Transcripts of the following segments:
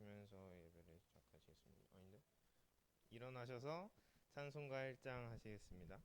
일어나시면서 예배를 시작하시겠습니다. 아닌데? 일어나셔서 찬송가 1장 하시겠습니다.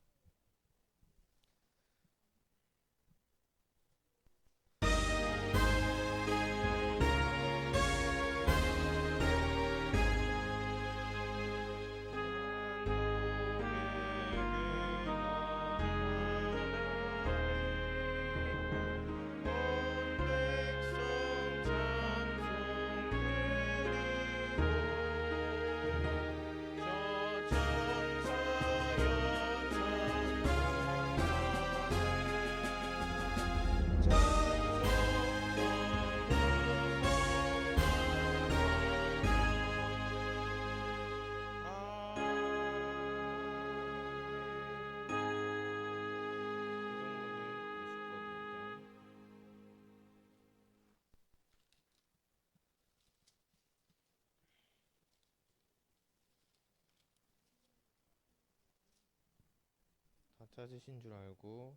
다 찾으신 줄 알고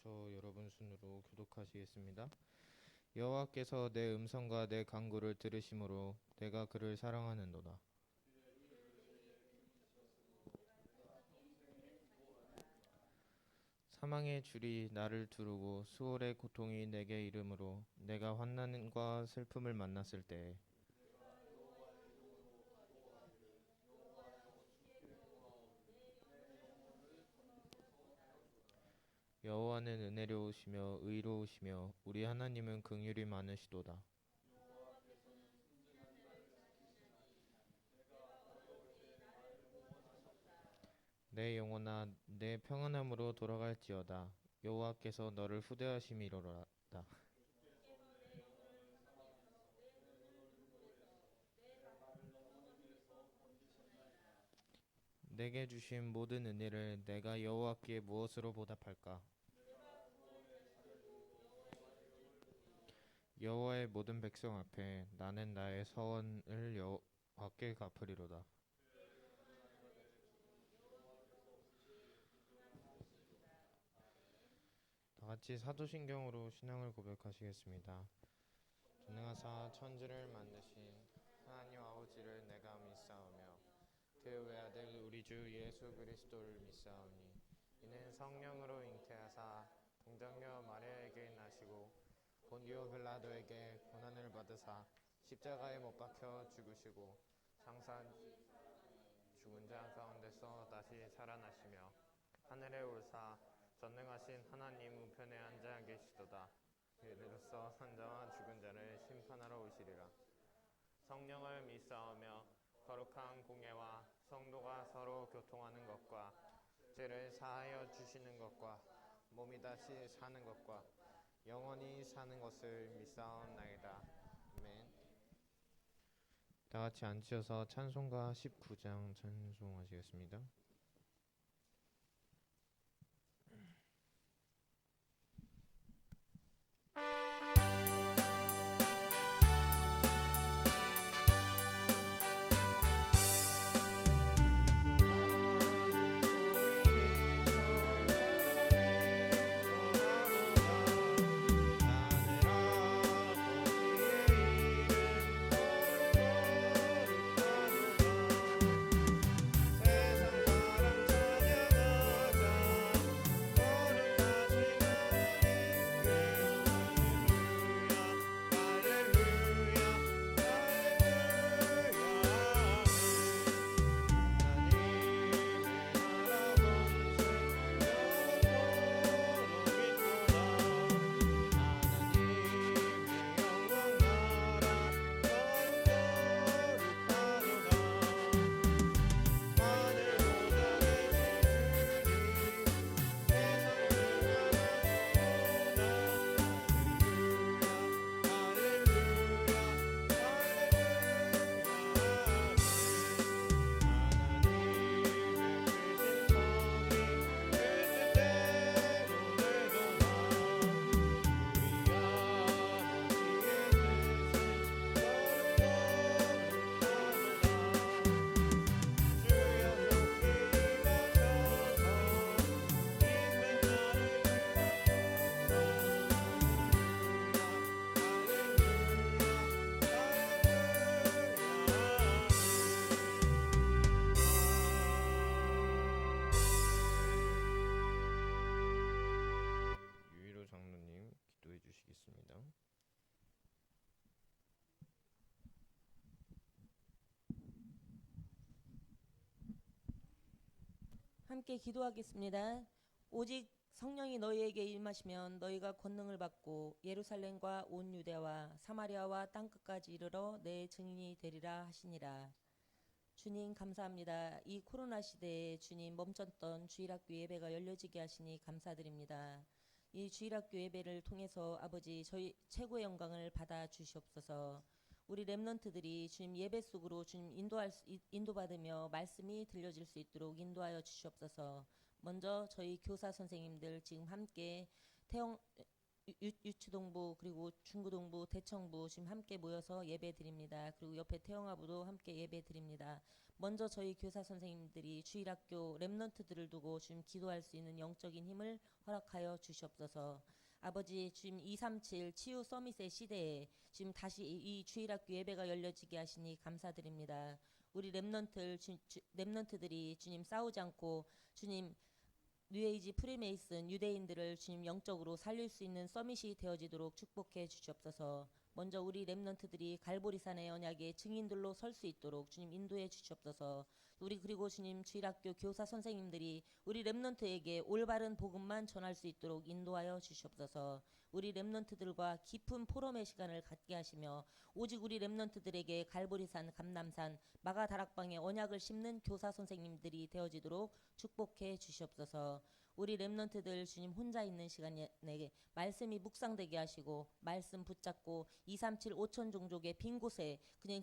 저 여러분 순으로 교독하시겠습니다. 여호와께서 내 음성과 내 간구를 들으심으로 내가 그를 사랑하는도다. 사망의 줄이 나를 두르고 수월의 고통이 내게 이르므로 내가 환난과 슬픔을 만났을 때에 여호와는 은혜로우시며 의로우시며 우리 하나님은 긍휼이 많으시도다. 내 영혼아 내 평안함으로 돌아갈지어다. 여호와께서 너를 후대하심이로다. 내게 주신 모든 은혜를 내가 여호와께 무엇으로 보답할까? 여호와의 모든 백성 앞에 나는 나의 서원을 여호와께 갚으리로다. 다 같이 사도신경으로 신앙을 고백하시겠습니다. 전능하사 천지를 만드신 하나님 아버지를 내가 믿사오며 그 외아들 우리 주 예수 그리스도를 믿사오니 이는 성령으로 잉태하사 동정녀 마리아에게 나시고 본디오 빌라도에게 고난을 받으사 십자가에 못 박혀 죽으시고 장사 죽은 자 가운데서 다시 살아나시며 하늘에 올사 전능하신 하나님 우편에 앉아 계시도다. 이로써 산자와 죽은 자를 심판하러 오시리라. 성령을 믿사오며 거룩한 공예와 성도가 서로 교통하는 것과 죄를 사하여 주시는 것과 몸이 다시 사는 것과 영원히 사는 것을 믿사옵나이다. 아멘. 다 같이 앉으셔서 찬송가 19장 찬송하시겠습니다. 세상 함께 기도하겠습니다. 오직 성령이 너희에게 임하시면 너희가 권능을 받고 예루살렘과 온 유대와 사마리아와 땅끝까지 이르러 내 증인이 되리라 하시니라. 주님 감사합니다. 이 코로나 시대에 주님 멈췄던 주일학교 예배가 열려지게 하시니 감사드립니다. 이 주일학교 예배를 통해서 아버지 저희 최고의 영광을 받아 주시옵소서. 우리 렘넌트들이 주님 예배 속으로 주님 인도받으며 말씀이 들려질 수 있도록 인도하여 주시옵소서. 먼저 저희 교사 선생님들 지금 함께 태영 유치동부 그리고 중고동부 대청부 지금 함께 모여서 예배 드립니다. 그리고 옆에 태영아부도 함께 예배 드립니다. 먼저 저희 교사 선생님들이 주일학교 렘넌트들을 두고 지금 기도할 수 있는 영적인 힘을 허락하여 주시옵소서. 아버지 주님 237 치유 서밋의 시대에 지금 다시 이 주일학교 예배가 열려지게 하시니 감사드립니다. 우리 렘넌트들이 주님 싸우지 않고 주님 뉴에이지 프리메이슨 유대인들을 주님 영적으로 살릴 수 있는 서밋이 되어지도록 축복해 주시옵소서. 먼저 우리 렘넌트들이 갈보리산의 언약의 증인들로 설 수 있도록 주님 인도해 주시옵소서. 우리 그리고 주님 주일학교 교사 선생님들이 우리 렘넌트에게 올바른 복음만 전할 수 있도록 인도하여 주시옵소서. 우리 렘넌트들과 깊은 포럼의 시간을 갖게 하시며 오직 우리 렘넌트들에게 갈보리산 감람산 마가다락방의 언약을 심는 교사 선생님들이 되어지도록 축복해 주시옵소서. 우리 렘넌트들 주님 혼자 있는 시간에 말씀이 묵상되게 하시고 말씀 붙잡고 237 5천 종족의 빈 곳에 그냥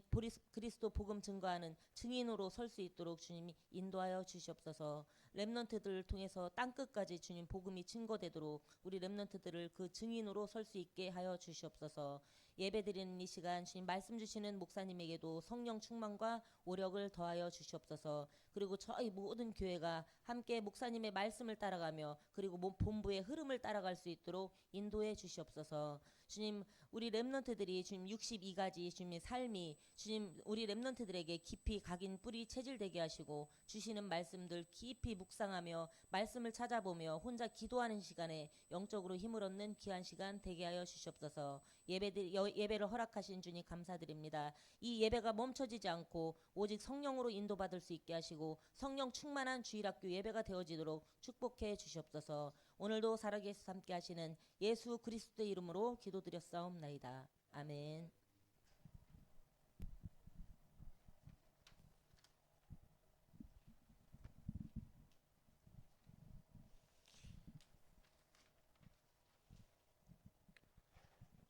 그리스도 복음 증거하는 증인으로 설 수 있도록 주님이 인도하여 주시옵소서. 렘넌트들을 통해서 땅끝까지 주님 복음이 증거되도록 우리 렘넌트들을 그 증인으로 설 수 있게 하여 주시옵소서. 예배드리는 이 시간 주님 말씀 주시는 목사님에게도 성령 충만과 오력을 더하여 주시옵소서. 그리고 저희 모든 교회가 함께 목사님의 말씀을 따라가며 그리고 본부의 흐름을 따라갈 수 있도록 인도해 주시옵소서. 주님 우리 렘넌트들이 주님 62가지 주님의 삶이 주님 우리 렘넌트들에게 깊이 각인 뿌리 체질되게 하시고 주시는 말씀들 깊이 묵상하며 말씀을 찾아보며 혼자 기도하는 시간에 영적으로 힘을 얻는 귀한 시간 되게 하여 주시옵소서. 예배를 허락하신 주님 감사드립니다. 이 예배가 멈춰지지 않고 오직 성령으로 인도받을 수 있게 하시고 성령 충만한 주일학교 예배가 되어지도록 축복해 주시옵소서. 오늘도 살아계셔 함께 하시는 예수 그리스도의 이름으로 기도드렸사옵나이다. 아멘.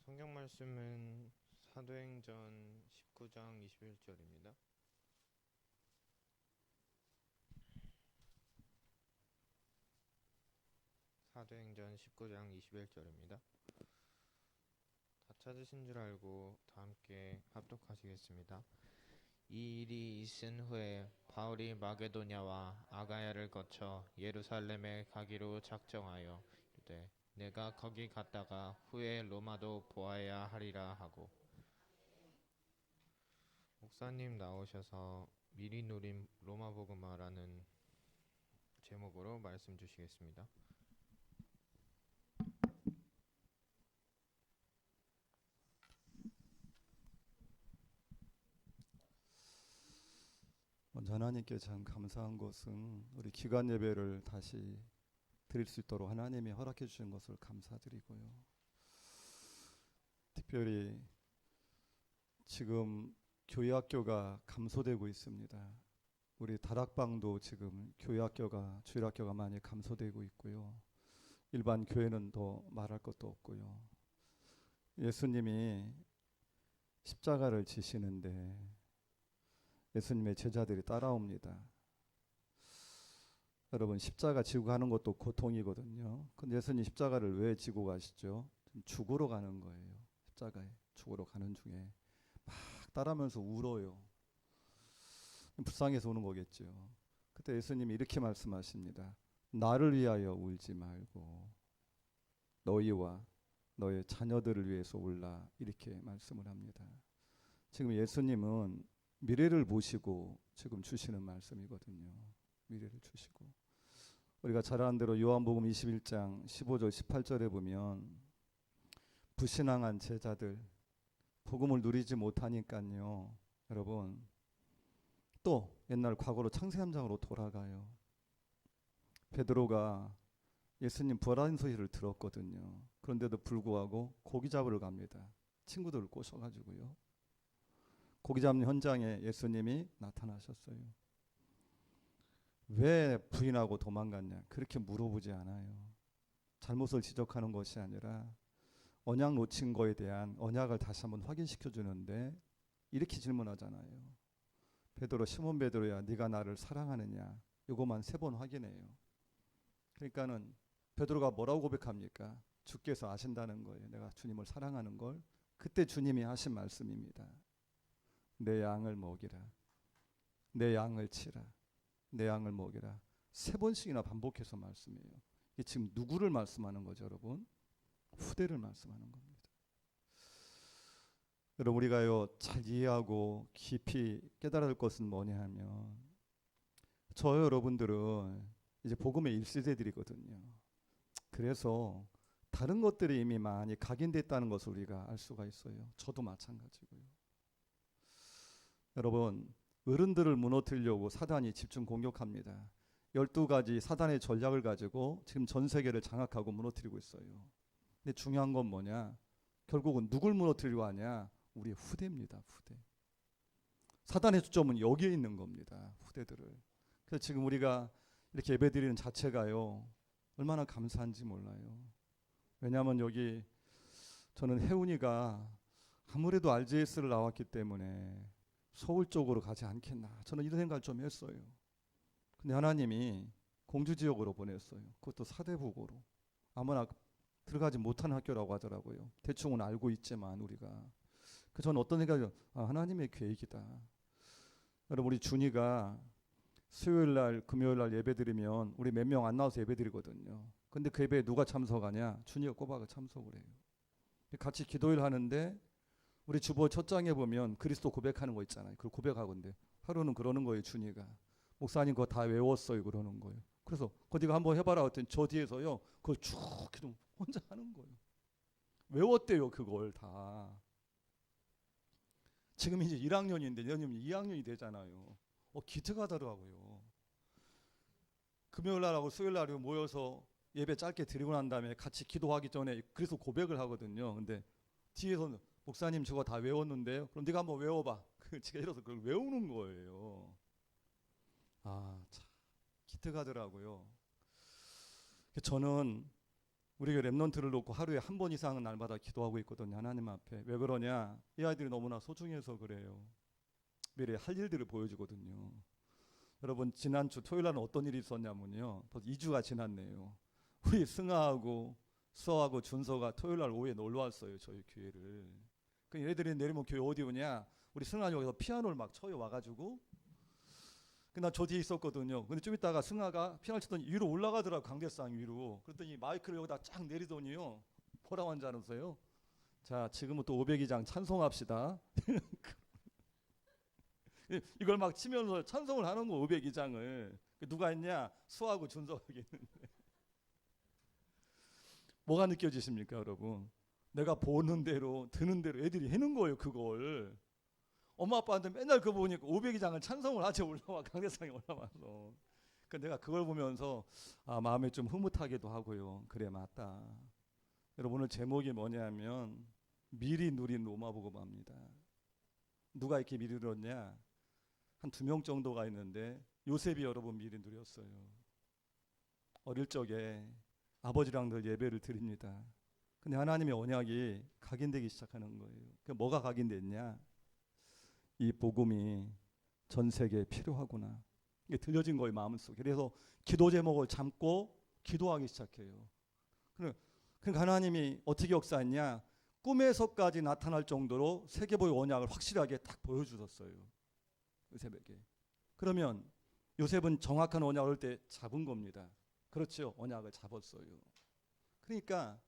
성경 말씀은 사도행전 19장 21절입니다. 사도행전 19장 21절입니다. 다 찾으신 줄 알고 다 함께 합독하시겠습니다. 이 일이 있은 후에 바울이 마게도냐와 아가야를 거쳐 예루살렘에 가기로 작정하여 이르되 내가 거기 갔다가 후에 로마도 보아야 하리라 하고. 목사님 나오셔서 미리 누린 로마 복음화라는 제목으로 말씀 주시겠습니다. 먼저 하나님께 참 감사한 것은 우리 기간 예배를 다시 드릴 수 있도록 하나님이 허락해 주신 것을 감사드리고요. 특별히 지금 교회학교가 감소되고 있습니다. 우리 다락방도 지금 교회학교가 주일학교가 많이 감소되고 있고요. 일반 교회는 더 말할 것도 없고요. 예수님이 십자가를 지시는데 예수님의 제자들이 따라옵니다. 여러분 십자가 지고 가는 것도 고통이거든요. 근데 예수님 십자가를 왜 지고 가시죠? 죽으러 가는 거예요. 십자가에 죽으러 가는 중에 막 따라하면서 울어요. 불쌍해서 우는 거겠죠. 그때 예수님이 이렇게 말씀하십니다. 나를 위하여 울지 말고 너희와 너의 자녀들을 위해서 울라, 이렇게 말씀을 합니다. 지금 예수님은 미래를 보시고 지금 주시는 말씀이거든요. 미래를 주시고 우리가 잘 아는 대로 요한복음 21장 15절 18절에 보면 불신앙한 제자들 복음을 누리지 못하니까요. 여러분 또 옛날 과거로 창세 3장으로 돌아가요. 베드로가 예수님 부활하신 소식을 들었거든요. 그런데도 불구하고 고기 잡으러 갑니다. 친구들을 꼬셔가지고요. 고기 잡는 현장에 예수님이 나타나셨어요. 왜 부인하고 도망갔냐? 그렇게 물어보지 않아요. 잘못을 지적하는 것이 아니라 언약 놓친 거에 대한 언약을 다시 한번 확인시켜 주는데 이렇게 질문하잖아요. 베드로, 시몬 베드로야, 네가 나를 사랑하느냐? 이거만 3번 확인해요. 그러니까는 베드로가 뭐라고 고백합니까? 주께서 아신다는 거예요. 내가 주님을 사랑하는 걸. 그때 주님이 하신 말씀입니다. 내 양을 먹이라. 내 양을 치라. 내 양을 먹이라. 3번씩이나 반복해서 말씀해요. 이게 지금 누구를 말씀하는 거죠, 여러분? 후대를 말씀하는 겁니다. 여러분, 우리가요 잘 이해하고 깊이 깨달아야 할 것은 뭐냐 하면, 저 여러분들은 이제 복음의 1세대들이거든요. 그래서 다른 것들이 이미 많이 각인됐다는 것을 우리가 알 수가 있어요. 저도 마찬가지고요. 여러분, 어른들을 무너뜨리려고 사단이 집중 공격합니다. 12가지 사단의 전략을 가지고 지금 전 세계를 장악하고 무너뜨리고 있어요. 근데 중요한 건 뭐냐? 결국은 누굴 무너뜨리려고 하냐? 우리의 후대입니다. 후대. 사단의 초점은 여기에 있는 겁니다. 후대들을. 그래서 지금 우리가 이렇게 예배드리는 자체가요 얼마나 감사한지 몰라요. 왜냐하면 여기 저는 혜운이가 아무래도 RGS를 나왔기 때문에 서울 쪽으로 가지 않겠나, 저는 이런 생각을 좀 했어요. 근데 하나님이 공주 지역으로 보냈어요. 그것도 사대부고로. 아무나 들어가지 못하는 학교라고 하더라고요. 대충은 알고 있지만 우리가. 그 저는 어떤 생각이, 하나님의 계획이다. 여러분, 우리 준이가 수요일날 금요일날 예배드리면 우리 몇 명 안 나와서 예배드리거든요. 근데 그 예배에 누가 참석하냐? 준이가 꼬박을 참석을 해요. 같이 기도를 하는데 우리 주보 첫 장에 보면 그리스도 고백하는 거 있잖아요. 그걸 고백하건데 하루는 그러는 거예요. 준이가 목사님 그거 다 외웠어요 그러는 거예요. 그래서 네가 한번 해봐라 했더니 저 뒤에서요 그걸 쭉 기도 혼자 하는 거예요. 외웠대요 그걸 다. 지금 이제 1학년인데 내년이면 2학년이 되잖아요. 기특하더라고요. 금요일날하고 수요일날에 모여서 예배 짧게 드리고 난 다음에 같이 기도하기 전에 그래서 고백을 하거든요. 근데 뒤에서는 목사님 저거 다 외웠는데요. 그럼 네가 한번 외워봐. 제가 이래서 그걸 외우는 거예요. 참 기특하더라고요. 저는 우리 랩넌트를 놓고 하루에 한 번 이상은 날마다 기도하고 있거든요. 하나님 앞에. 왜 그러냐? 이 아이들이 너무나 소중해서 그래요. 미래에 할 일들을 보여주거든요. 여러분, 지난주 토요일날은 어떤 일이 있었냐면요. 벌써 2주가 지났네요. 우리 승아하고 수아하고 준서가 토요일날 오후에 놀러 왔어요. 저희 교회를. 그 얘네들이 내리면 교회 어디 오냐? 우리 승아 여기서 피아노를 막 쳐요 와가지고. 나 저 뒤에 있었거든요. 근데 좀 있다가 승아가 피아노 치더니 위로 올라가더라고, 강대상 위로. 그랬더니 마이크를 여기다 쫙 내리더니요. 뭐라고 하는지 아세요? 자, 지금은 또 502장 찬송합시다. 이걸 막 치면서 찬송을 하는 거, 502장을. 누가 했냐? 수아하고 준서가 있는데. 뭐가 느껴지십니까, 여러분? 내가 보는 대로 드는 대로 애들이 해는 거예요, 그걸. 엄마 아빠한테 맨날 그거 보니까 502장을 찬송을 하지, 올라와, 강대상에 올라와서. 내가 그걸 보면서 마음이 좀 흐뭇하기도 하고요. 그래, 맞다. 여러분, 오늘 제목이 뭐냐면 미리 누린 로마복음입니다. 누가 이렇게 미리 누렸냐? 한 2명 정도가 있는데 요셉이 여러분 미리 누렸어요. 어릴 적에 아버지랑 늘 예배를 드립니다. 근데 하나님의 언약이 각인되기 시작하는 거예요. 뭐가 각인됐냐? 이 복음이 전 세계에 필요하구나. 이게 들려진 거예요, 마음속에. 그래서 기도 제목을 잡고 기도하기 시작해요. 그러니까 하나님이 어떻게 역사했냐? 꿈에서까지 나타날 정도로 세계보의 언약을 확실하게 딱 보여주셨어요, 요셉에게. 그러면 요셉은 정확한 언약을 때 잡은 겁니다. 그렇죠, 언약을 잡았어요. 그러니까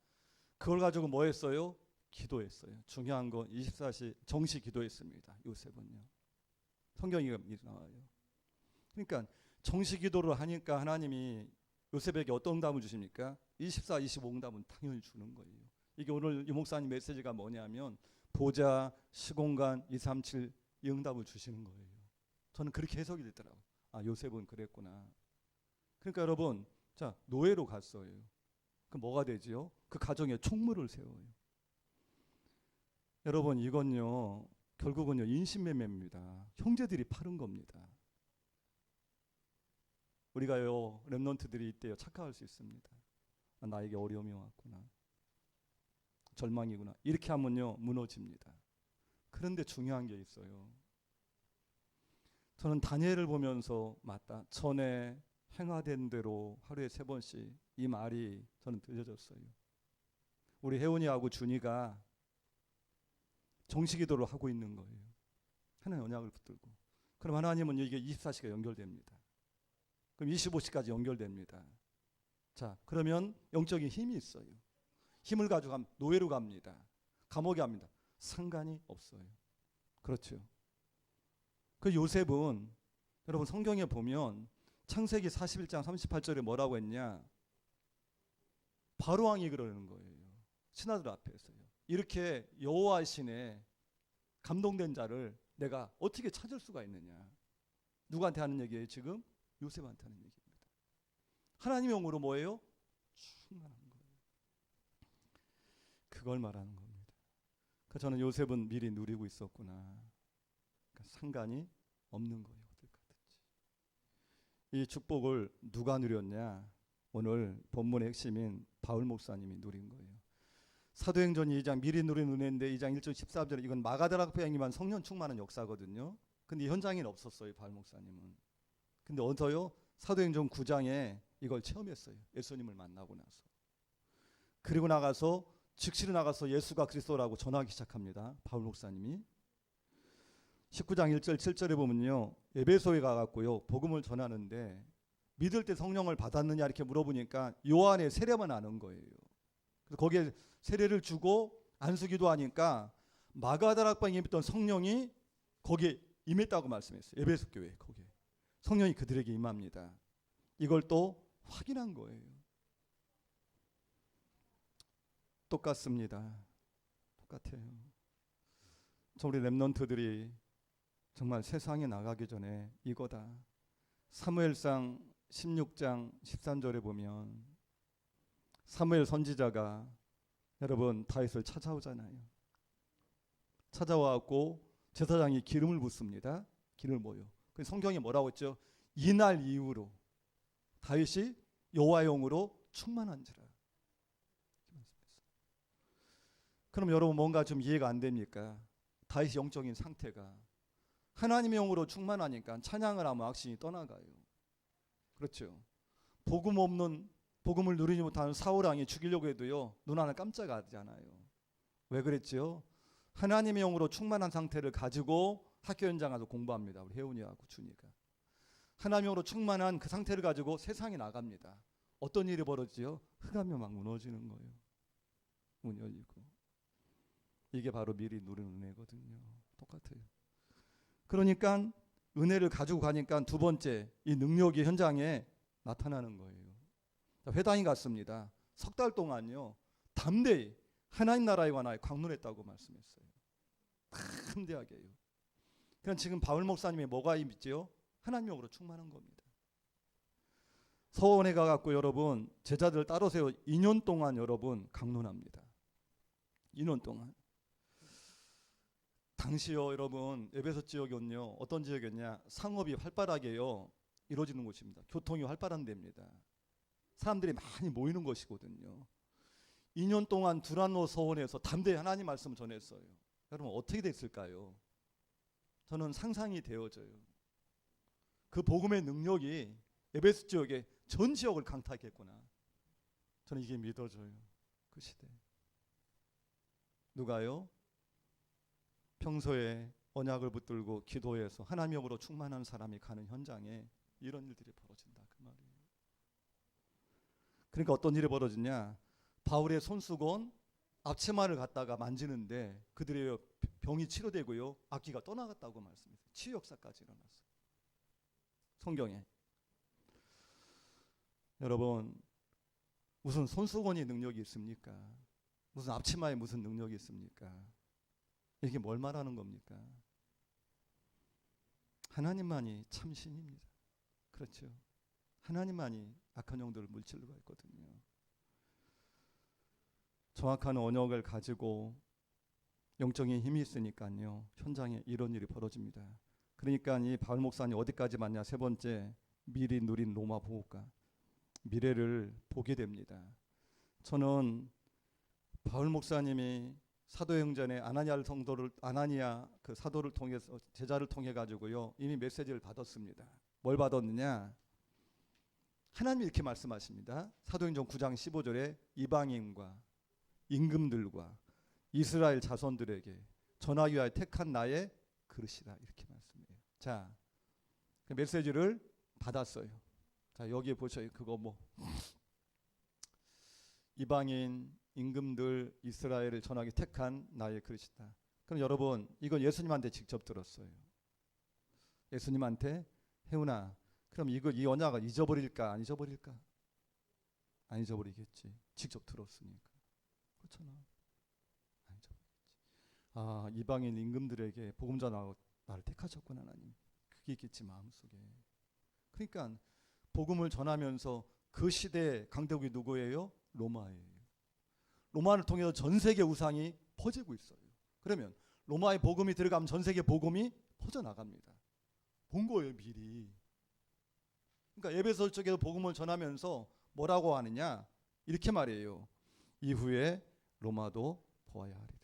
그걸 가지고 뭐 했어요? 기도했어요. 중요한 건 24시 정시 기도했습니다. 요셉은요. 성경이 나와요. 그러니까 정시 기도를 하니까 하나님이 요셉에게 어떤 응답을 주십니까? 24, 25 응답은 당연히 주는 거예요. 이게 오늘 유 목사님 메시지가 뭐냐면 보좌, 시공간, 237 이 응답을 주시는 거예요. 저는 그렇게 해석이 됐더라고요. 요셉은 그랬구나. 그러니까 여러분, 자, 노예로 갔어요. 그 뭐가 되지요? 그 가정에 총무를 세워요. 여러분, 이건요 결국은요 인신매매입니다. 형제들이 파는 겁니다. 우리가요 렘넌트들이 이때요 착각할 수 있습니다. 나에게 어려움이 왔구나, 절망이구나, 이렇게 하면요 무너집니다. 그런데 중요한 게 있어요. 저는 다니엘을 보면서 맞다, 전에 행하된 대로 하루에 3번씩, 이 말이 저는 들려졌어요. 우리 혜원이하고 준이가 정식기도를 하고 있는 거예요. 하나님 언약을 붙들고. 그럼 하나님은 이게 24시간 연결됩니다. 그럼 25시까지 연결됩니다. 자, 그러면 영적인 힘이 있어요. 힘을 가지고 가면 노예로 갑니다. 감옥에 갑니다. 상관이 없어요. 그렇죠. 그 요셉은 여러분 성경에 보면 창세기 41장 38절에 뭐라고 했냐? 바로 왕이 그러는 거예요. 신하들 앞에서요. 이렇게 여호와 신에 감동된 자를 내가 어떻게 찾을 수가 있느냐? 누구한테 하는 얘기예요? 지금 요셉한테 하는 얘기입니다. 하나님의 영으로 뭐예요? 충만한 거예요. 그걸 말하는 겁니다. 그러니까 저는 요셉은 미리 누리고 있었구나. 그러니까 상관이 없는 거예요. 어딜 가든지. 이 축복을 누가 누렸냐? 오늘 본문의 핵심인 바울 목사님이 누린 거예요. 사도행전 2장 미리 누린 은혜인데 2장 1절 14절 이건 마가다락배 행님한 성령 충만한 역사거든요. 근데 현장에는 없었어요. 바울 목사님은. 근데 어서요? 사도행전 9장에 이걸 체험했어요. 예수님을 만나고 나서. 그리고 나가서 즉시로 나가서 예수가 그리스도라고 전하기 시작합니다. 바울 목사님이. 19장 1절 7절에 보면요. 에베소에 가갖고요. 복음을 전하는데 믿을 때 성령을 받았느냐 이렇게 물어보니까 요한의 세례만 아는 거예요. 그래서 거기에 세례를 주고 안수기도 하니까 마가다락방에 있던 성령이 거기에 임했다고 말씀했어요. 에베소 교회 거기에. 성령이 그들에게 임합니다. 이걸 또 확인한 거예요. 똑같습니다. 똑같아요. 우리 렘넌트들이 정말 세상에 나가기 전에 이거다. 사무엘상 16장 13절에 보면 사무엘 선지자가 여러분 다윗을 찾아오잖아요. 찾아와갖고 제사장이 기름을 붓습니다. 기름을 뭐요? 그 성경이 뭐라고 했죠? 이날 이후로 다윗이 여호와의 영으로 충만한지라. 그럼 여러분 뭔가 좀 이해가 안 됩니까? 다윗의 영적인 상태가 하나님의 영으로 충만하니까 찬양을 하면 악신이 떠나가요. 그렇죠. 복음을 누리지 못하는 사울 왕이 죽이려고 해도요 눈 하나 깜짝하지 않아요. 왜 그랬지요? 하나님의 영으로 충만한 상태를 가지고 학교 현장 가서 공부합니다. 우리 혜훈이하고 준이가 하나님의 영으로 충만한 그 상태를 가지고 세상에 나갑니다. 어떤 일이 벌어지요? 흑암이 막 무너지는 거예요. 문 열리고. 이게 바로 미리 누린 은혜거든요. 똑같아요. 그러니까 은혜를 가지고 가니까 두 번째 이 능력이 현장에 나타나는 거예요. 회당이 갔습니다. 3달 동안요 담대히 하나님 나라에 관하여 강론했다고 말씀했어요. 담대하게요. 그럼 지금 바울 목사님이 뭐가 있지요? 하나님 영으로 충만한 겁니다. 서원에 가갖고 여러분 제자들 따로 세워 2년 동안 여러분 강론합니다. 2년 동안. 당시요 여러분 에베소 지역은요 어떤 지역이었냐? 상업이 활발하게요 이루어지는 곳입니다. 교통이 활발한 데입니다. 사람들이 많이 모이는 것이거든요. 2년 동안 두란노 서원에서 담대히 하나님 말씀을 전했어요. 여러분 어떻게 됐을까요? 저는 상상이 되어져요. 그 복음의 능력이 에베소 지역의 전 지역을 강타했겠구나. 저는 이게 믿어져요. 그 시대. 누가요? 평소에 언약을 붙들고 기도해서 하나님의 영으로 충만한 사람이 가는 현장에 이런 일들이 벌어진다 그 말이에요. 그러니까 어떤 일이 벌어지냐? 바울의 손수건 앞치마를 갖다가 만지는데 그들의 병이 치료되고요 악기가 떠나갔다고 말씀했어요. 치유 역사까지 일어났어요. 성경에. 여러분 무슨 손수건이 능력이 있습니까? 무슨 앞치마에 무슨 능력이 있습니까? 이게 뭘 말하는 겁니까? 하나님만이 참 신입니다. 그렇죠. 하나님만이 악한 영들을 물질러가 있거든요. 정확한 언역을 가지고 영적인 힘이 있으니까요. 현장에 이런 일이 벌어집니다. 그러니까 이 바울 목사님 어디까지 맞냐? 세 번째, 미리 누린 로마 보호가 미래를 보게 됩니다. 저는 바울 목사님이 사도행전에 아나니아 그 사도를 통해서 제자를 통해 가지고요 이미 메시지를 받았습니다. 뭘 받았느냐? 하나님이 이렇게 말씀하십니다. 사도행전 9장 15절에 이방인과 임금들과 이스라엘 자손들에게 전하기 위하여 택한 나의 그릇이라 이렇게 말씀해요. 자, 그 메시지를 받았어요. 자, 여기에 보셔요. 그거 뭐 이방인 임금들 이스라엘을 전하기 택한 나의 그릇이다. 그럼 여러분 이건 예수님한테 직접 들었어요. 예수님한테 혜훈아, 그럼 이 언약을 잊어버릴까 안 잊어버릴까? 안 잊어버리겠지. 직접 들었으니까. 그렇잖아. 안 잊어버리겠지. 이방인 임금들에게 복음 전하고 나를 택하셨구나 하나님. 그게 있겠지 마음속에. 그러니까 복음을 전하면서 그 시대의 강대국이 누구예요? 로마예요. 로마를 통해서 전 세계 우상이 퍼지고 있어요. 그러면 로마의 복음이 들어가면 전 세계 복음이 퍼져나갑니다. 본 거예요 미리. 그러니까 에베소 쪽에서 복음을 전하면서 뭐라고 하느냐? 이렇게 말해요. 이후에 로마도 보아야 하리라.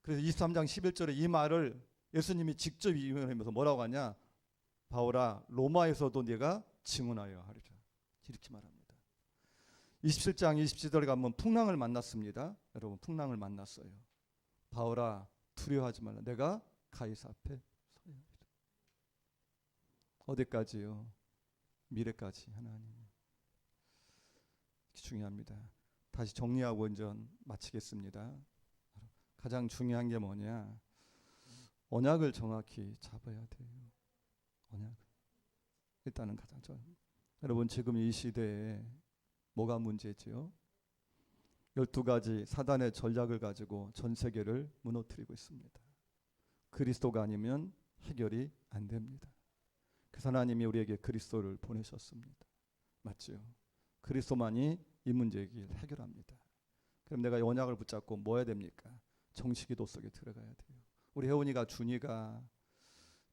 그래서 23장 11절에 이 말을 예수님이 직접 이용하면서 뭐라고 하냐? 바울아 로마에서도 네가 증언하여 하리라. 이렇게 말합니다. 27장 27절에 가면 풍랑을 만났습니다. 여러분 풍랑을 만났어요. 바울아 두려워하지 말라. 내가 가이사 앞에 서야 하리라. 어디까지요? 미래까지 하나님. 중요합니다. 다시 정리하고 이전 마치겠습니다. 가장 중요한 게 뭐냐? 언약을 정확히 잡아야 돼요. 언약. 일단은 가장 여러분 지금 이 시대에 뭐가 문제지요? 12가지 사단의 전략을 가지고 전 세계를 무너뜨리고 있습니다. 그리스도가 아니면 해결이 안 됩니다. 그래서 하나님이 우리에게 그리스도를 보내셨습니다. 맞죠? 그리스도만이 이 문제를 해결합니다. 그럼 내가 언약을 붙잡고 뭐 해야 됩니까? 정식기도 속에 들어가야 돼요. 우리 혜원이가 준이가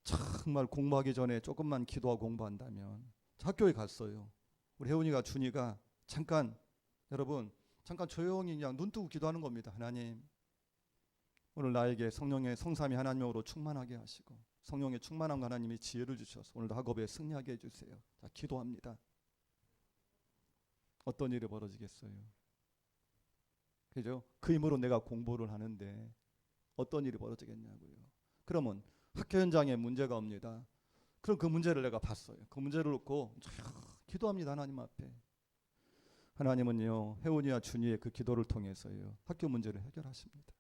정말 공부하기 전에 조금만 기도하고 공부한다면 학교에 갔어요. 우리 혜원이가 준이가 여러분 잠깐 조용히 그냥 눈 뜨고 기도하는 겁니다. 하나님 오늘 나에게 성령의 성삼위 하나님으로 충만하게 하시고 성령의 충만한 하나님이 지혜를 주셔서 오늘도 학업에 승리하게 해주세요. 자, 기도합니다. 어떤 일이 벌어지겠어요? 그죠? 그 힘으로 내가 공부를 하는데 어떤 일이 벌어지겠냐고요. 그러면 학교 현장에 문제가 옵니다. 그럼 그 문제를 내가 봤어요. 그 문제를 놓고 기도합니다. 하나님 앞에. 하나님은요 혜원이와 준이의 그 기도를 통해서요 학교 문제를 해결하십니다.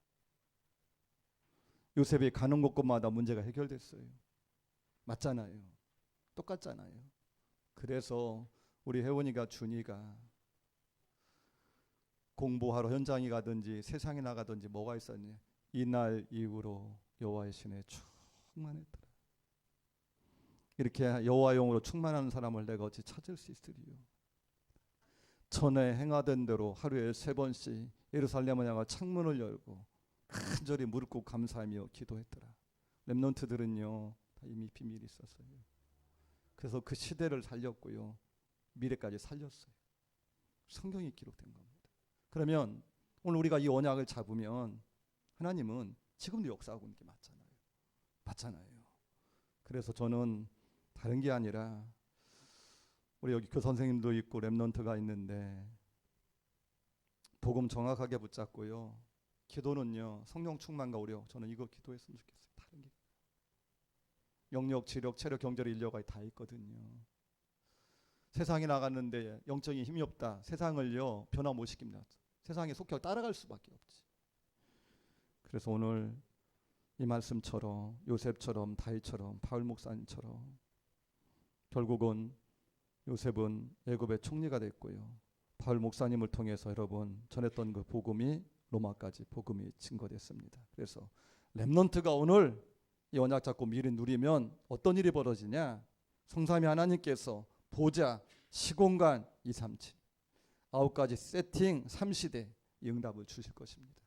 요셉이 가는 곳곳마다 문제가 해결됐어요. 맞잖아요. 똑같잖아요. 그래서 우리 혜원이가 준이가 공부하러 현장에 가든지 세상에 나가든지 뭐가 있었냐? 이날 이후로 여호와의 신에 충만했더라. 이렇게 여호와 영으로 충만한 사람을 내가 어찌 찾을 수 있으리요? 전에 행하던 대로 하루에 3번씩 예루살렘을 향해 창문을 열고 간절히 무릎 꿇고 감사하며 기도했더라. 렘넌트들은요 다 이미 비밀이 있었어요. 그래서 그 시대를 살렸고요 미래까지 살렸어요. 성경이 기록된 겁니다. 그러면 오늘 우리가 이 언약을 잡으면 하나님은 지금도 역사하고 있는 게 맞잖아요. 그래서 저는 다른 게 아니라 우리 여기 교 선생님도 있고 렘넌트가 있는데 복음 정확하게 붙잡고요. 기도는요 성령 충만과 오력. 저는 이거 기도했으면 좋겠어요. 다른 게 영역, 지력, 체력, 경제력, 인력이 다 있거든요. 세상에 나갔는데 영적인 힘이 없다. 세상을요 변화 못 시킵니다. 세상에 속혀 따라갈 수밖에 없지. 그래서 오늘 이 말씀처럼 요셉처럼 다윗처럼 바울 목사님처럼 결국은 요셉은 애굽의 총리가 됐고요. 바울 목사님을 통해서 여러분 전했던 그 복음이 로마까지 복음이 증거됐습니다. 그래서 렘넌트가 오늘 이 언약 잡고 미리 누리면 어떤 일이 벌어지냐? 성삼위 하나님께서 보좌, 시공간 237 9가지 세팅 3시대 응답을 주실 것입니다.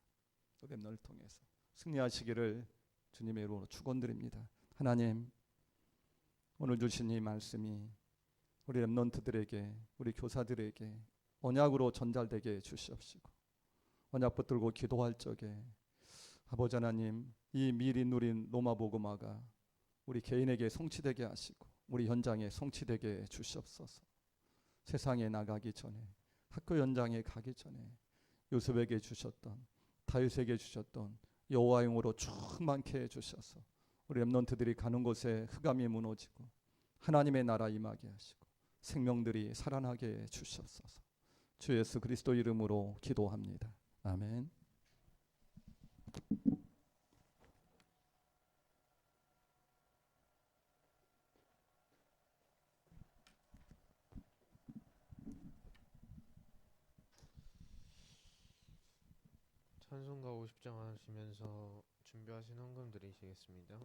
랩넌트를 통해서 승리하시기를 주님의 이름으로 축원드립니다. 하나님, 오늘 주신 이 말씀이 우리 랩넌트들에게, 우리 교사들에게 언약으로 전달되게 주시옵시고, 언약 붙들고 기도할 적에 아버지 하나님, 이 미리 누린 로마 복음화가 우리 개인에게 성취되게 하시고 우리 현장에 성취되게 주시옵소서. 세상에 나가기 전에, 학교 현장에 가기 전에 요셉에게 주셨던, 다윗에게 주셨던 여호와의 영으로 충만케 해주셔서 우리 렘넌트들이 가는 곳에 흑암이 무너지고 하나님의 나라 임하게 하시고 생명들이 살아나게 해 주시옵소서. 주 예수 그리스도 이름으로 기도합니다. 아멘. 찬송가 50장 하시면서 준비하신 헌금 드리시겠습니다.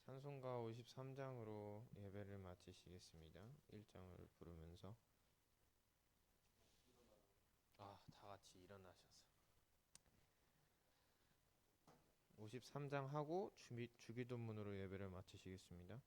찬송가 53장으로 예배를 마치시겠습니다. 1장을 부르면서 다 같이 일어나셔서 53장 하고 주기도문으로 예배를 마치시겠습니다.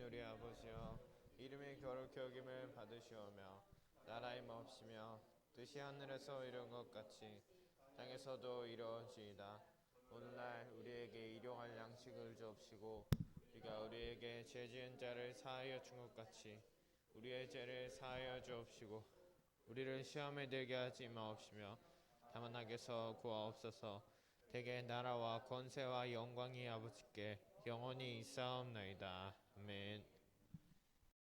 우리 아버지여, 이름이 거룩히 여김을 받으시오며 나라의 마옵시며 뜻이 하늘에서 이룬 것 같이 땅에서도 이루어지이다. 오늘날 우리에게 일용할 양식을 주옵시고 우리가 우리에게 죄 지은 자를 사하여 준 것 같이 우리의 죄를 사하여 주옵시고 우리를 시험에 들게 하지 마옵시며 다만 악에서 구하옵소서. 대개 나라와 권세와 영광이 아버지께 영원히 있사옵나이다. 아멘.